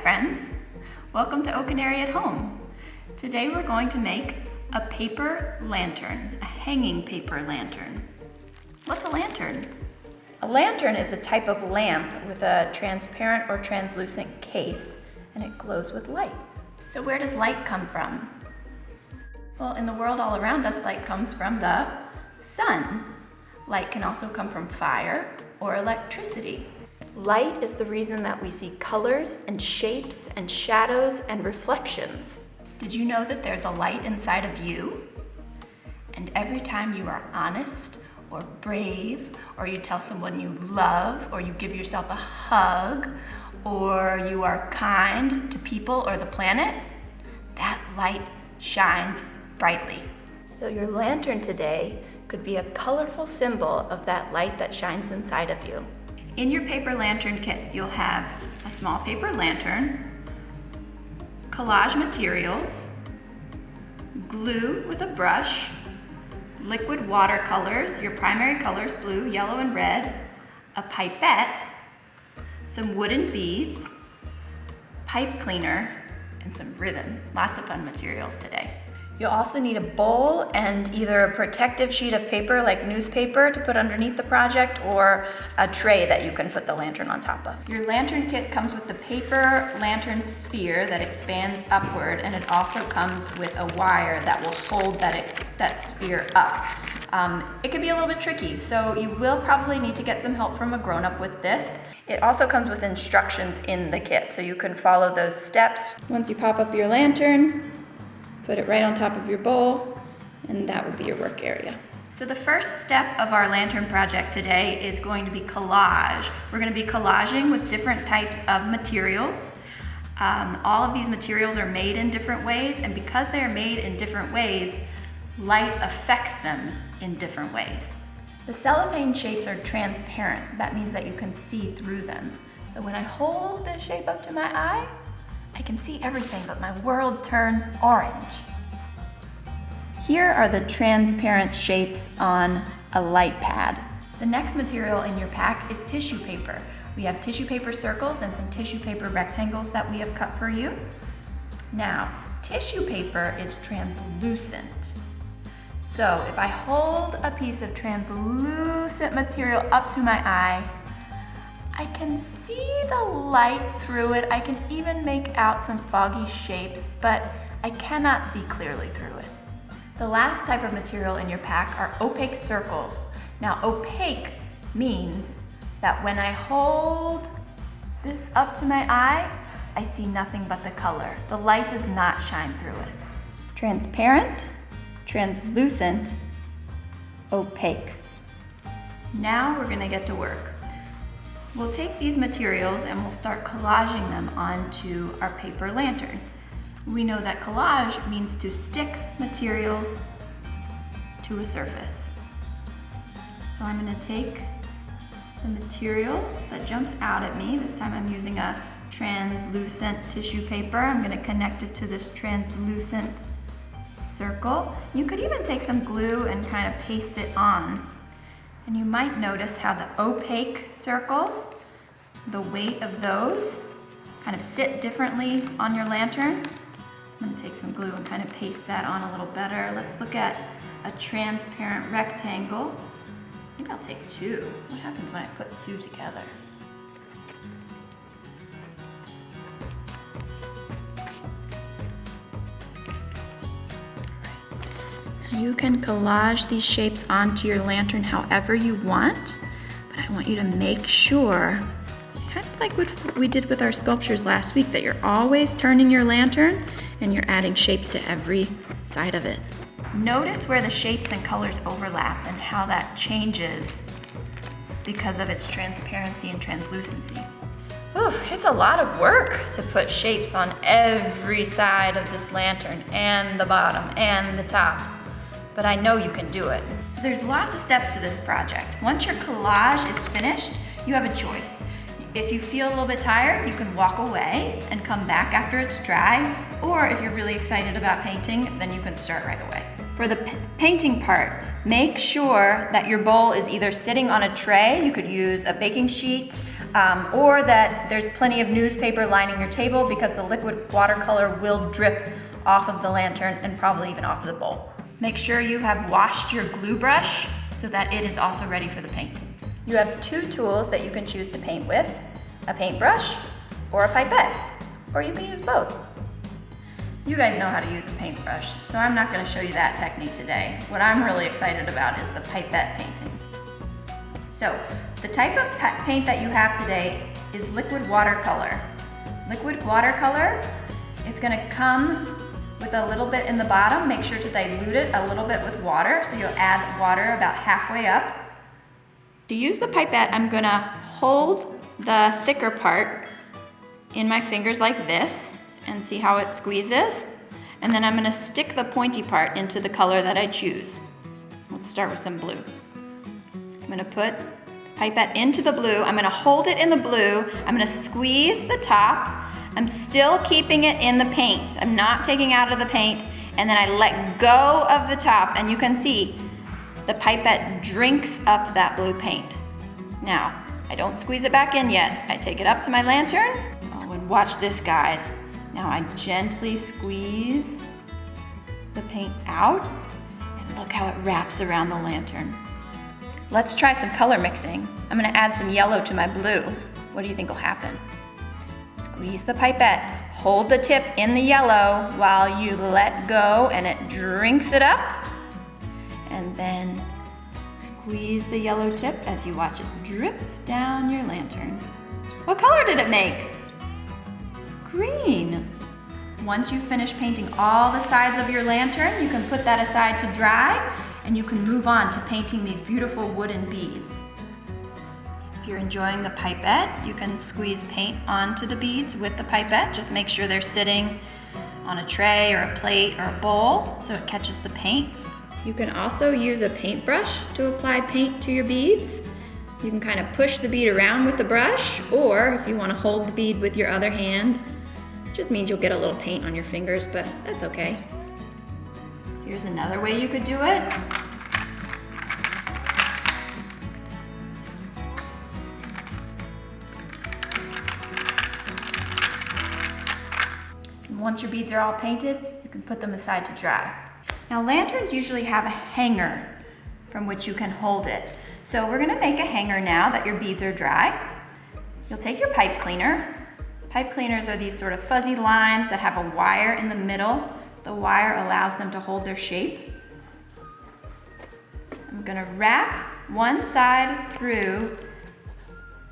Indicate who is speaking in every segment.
Speaker 1: friends. Welcome to Canary at Home. Today we're going to make a paper lantern, a hanging paper lantern. What's a lantern? A lantern is a type of lamp with a transparent or translucent case, and it glows with light. So where does light come from? Well, in the world all around us, light comes from the sun. Light can also come from fire or electricity. Light is the reason that we see colors and shapes and shadows and reflections. Did you know that there's a light inside of you? And every time you are honest or brave, or you tell someone you love, or you give yourself a hug, or you are kind to people or the planet, that light shines brightly. So your lantern today could be a colorful symbol of that light that shines inside of you. In your paper lantern kit, you'll have a small paper lantern, collage materials, glue with a brush, liquid watercolors, your primary colors, blue, yellow, and red, a pipette, some wooden beads, pipe cleaner, and some ribbon. Lots of fun materials today. You'll also need a bowl and either a protective sheet of paper like newspaper to put underneath the project or a tray that you can put the lantern on top of. Your lantern kit comes with the paper lantern sphere that expands upward, and it also comes with a wire that will hold that sphere up. It can be a little bit tricky, so you will probably need to get some help from a grown-up with this. It also comes with instructions in the kit, so you can follow those steps. Once you pop up your lantern, put it right on top of your bowl, and that would be your work area. So the first step of our lantern project today is going to be collage. We're going to be collaging with different types of materials. All of these materials are made in different ways, and because they are made in different ways, light affects them in different ways. The cellophane shapes are transparent. That means that you can see through them. So when I hold this shape up to my eye, I can see everything, but my world turns orange. Here are the transparent shapes on a light pad. The next material in your pack is tissue paper. We have tissue paper circles and some tissue paper rectangles that we have cut for you. Now, tissue paper is translucent. So if I hold a piece of translucent material up to my eye, I can see the light through it. I can even make out some foggy shapes, but I cannot see clearly through it. The last type of material in your pack are opaque circles. Now, opaque means that when I hold this up to my eye, I see nothing but the color. The light does not shine through it. Transparent, translucent, opaque. Now we're gonna get to work. We'll take these materials and we'll start collaging them onto our paper lantern. We know that collage means to stick materials to a surface. So I'm going to take the material that jumps out at me. This time I'm using a translucent tissue paper. I'm going to connect it to this translucent circle. You could even take some glue and kind of paste it on. And you might notice how the opaque circles, the weight of those, kind of sit differently on your lantern. I'm going to take some glue and kind of paste that on a little better. Let's look at a transparent rectangle. Maybe I'll take two. What happens when I put two together? You can collage these shapes onto your lantern however you want, but I want you to make sure, kind of like what we did with our sculptures last week, that you're always turning your lantern and you're adding shapes to every side of it. Notice where the shapes and colors overlap and how that changes because of its transparency and translucency. Ooh, it's a lot of work to put shapes on every side of this lantern, and the bottom and the top. But I know you can do it. So there's lots of steps to this project. Once your collage is finished, you have a choice. If you feel a little bit tired, you can walk away and come back after it's dry, or if you're really excited about painting, then you can start right away. For the painting part, make sure that your bowl is either sitting on a tray, you could use a baking sheet, or that there's plenty of newspaper lining your table because the liquid watercolor will drip off of the lantern and probably even off the bowl. Make sure you have washed your glue brush so that it is also ready for the paint. You have two tools that you can choose to paint with, a paintbrush or a pipette, or you can use both. You guys know how to use a paintbrush, so I'm not going to show you that technique today. What I'm really excited about is the pipette painting. So, the type of paint that you have today is liquid watercolor. Liquid watercolor, it's going to come with a little bit in the bottom. Make sure to dilute it a little bit with water, so you'll add water about halfway up. To use the pipette, I'm going to hold the thicker part in my fingers like this, and see how it squeezes. And then I'm gonna stick the pointy part into the color that I choose. Let's start with some blue. I'm gonna put the pipette into the blue. I'm gonna hold it in the blue. I'm gonna squeeze the top. I'm still keeping it in the paint. I'm not taking out of the paint. And then I let go of the top, and you can see the pipette drinks up that blue paint. Now, I don't squeeze it back in yet. I take it up to my lantern. Oh, and watch this, guys. Now I gently squeeze the paint out, and look how it wraps around the lantern. Let's try some color mixing. I'm gonna add some yellow to my blue. What do you think will happen? Squeeze the pipette, hold the tip in the yellow while you let go and it drinks it up, and then squeeze the yellow tip as you watch it drip down your lantern. What color did it make? Green. Once you finish painting all the sides of your lantern, you can put that aside to dry, and you can move on to painting these beautiful wooden beads. If you're enjoying the pipette, you can squeeze paint onto the beads with the pipette. Just make sure they're sitting on a tray or a plate or a bowl so it catches the paint. You can also use a paintbrush to apply paint to your beads. You can kind of push the bead around with the brush, or if you want to hold the bead with your other hand, just means you'll get a little paint on your fingers, but that's okay. Here's another way you could do it. And once your beads are all painted, you can put them aside to dry. Now, lanterns usually have a hanger from which you can hold it. So we're gonna make a hanger now that your beads are dry. You'll take your pipe cleaner. Pipe cleaners are these sort of fuzzy lines that have a wire in the middle. The wire allows them to hold their shape. I'm gonna wrap one side through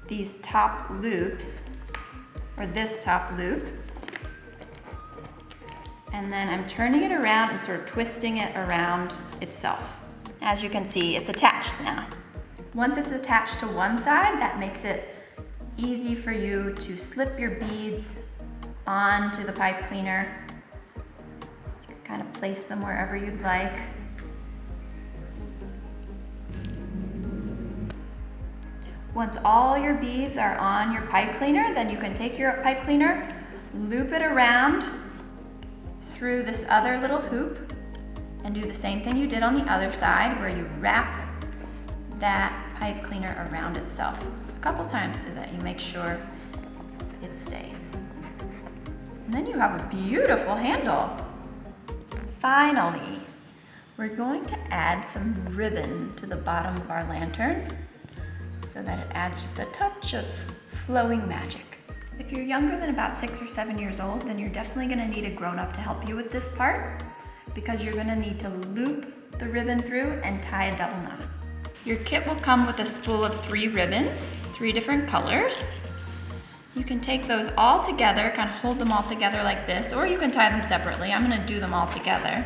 Speaker 1: these top loops, or this top loop, and then I'm turning it around and sort of twisting it around itself. As you can see, it's attached now. Once it's attached to one side, that makes it easy for you to slip your beads onto the pipe cleaner. You can kind of place them wherever you'd like. Once all your beads are on your pipe cleaner, then you can take your pipe cleaner, loop it around through this other little hoop, and do the same thing you did on the other side, where you wrap that pipe cleaner around itself a couple times so that you make sure it stays. And then you have a beautiful handle. Finally, we're going to add some ribbon to the bottom of our lantern so that it adds just a touch of flowing magic. If you're younger than about 6 or 7 years old, then you're definitely gonna need a grown-up to help you with this part, because you're gonna need to loop the ribbon through and tie a double knot. Your kit will come with a spool of 3 ribbons, 3 different colors. You can take those all together, kind of hold them all together like this, or you can tie them separately. I'm gonna do them all together.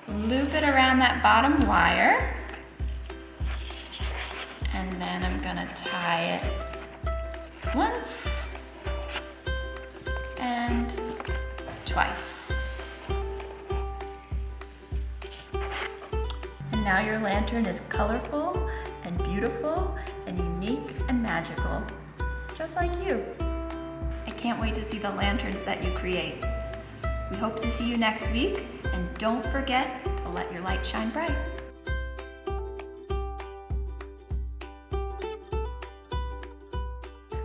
Speaker 1: Loop it around that bottom wire, and then I'm gonna tie it once and twice. And now your lantern is colorful and beautiful and unique and magical, just like you. I can't wait to see the lanterns that you create. We hope to see you next week, And don't forget to let your light shine bright.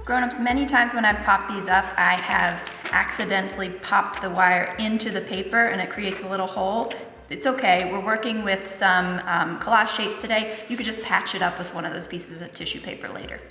Speaker 1: Grown-ups, many times when I've popped these up, I have accidentally popped the wire into the paper and it creates a little hole. It's okay, we're working with some collage shapes today. You could just patch it up with one of those pieces of tissue paper later.